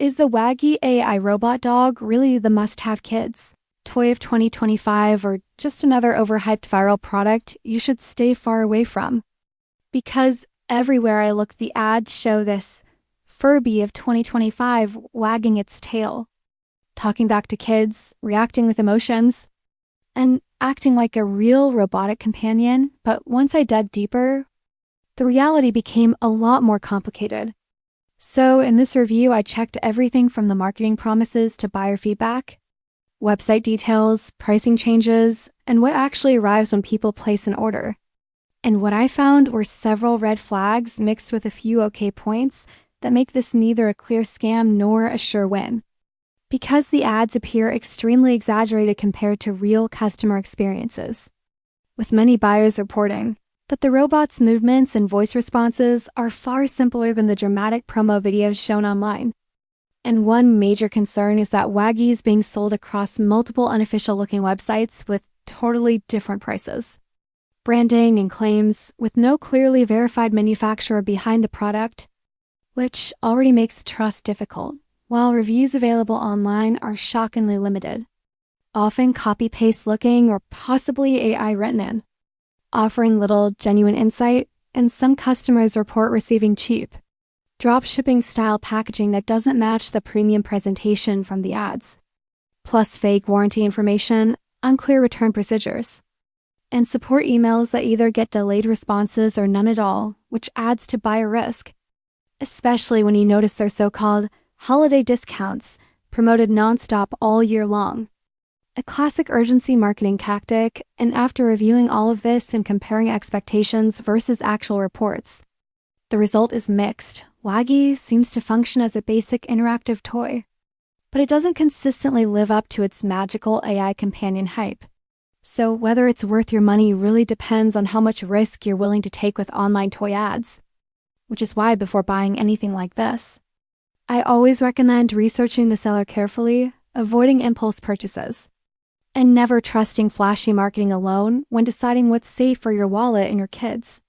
Is the Waggy AI Robot Dog really the must-have kids toy of 2025, or just another overhyped viral product you should stay far away from? Because everywhere I look, the ads show this Furby of 2025 wagging its tail, talking back to kids, reacting with emotions, and acting like a real robotic companion. But once I dug deeper, the reality became a lot more complicated. So in this review, I checked everything from the marketing promises to buyer feedback, website details, pricing changes, and what actually arrives when people place an order. And what I found were several red flags mixed with a few okay points that make this neither a clear scam nor a sure win. Because the ads appear extremely exaggerated compared to real customer experiences, with many buyers reporting that the robot's movements and voice responses are far simpler than the dramatic promo videos shown online. And one major concern is that Waggy is being sold across multiple unofficial-looking websites with totally different prices, branding, and claims with no clearly verified manufacturer behind the product, which already makes trust difficult, while reviews available online are shockingly limited, often copy-paste looking or possibly AI written in, offering little genuine insight, and some customers report receiving cheap, drop-shipping style packaging that doesn't match the premium presentation from the ads, plus fake warranty information, unclear return procedures, and support emails that either get delayed responses or none at all, which adds to buyer risk, especially when you notice their so-called holiday discounts promoted nonstop all year long. A classic urgency marketing tactic, and after reviewing all of this and comparing expectations versus actual reports, the result is mixed. Waggy seems to function as a basic interactive toy, but it doesn't consistently live up to its magical AI companion hype. So whether it's worth your money really depends on how much risk you're willing to take with online toy ads, which is why before buying anything like this, I always recommend researching the seller carefully, avoiding impulse purchases, and never trusting flashy marketing alone when deciding what's safe for your wallet and your kids.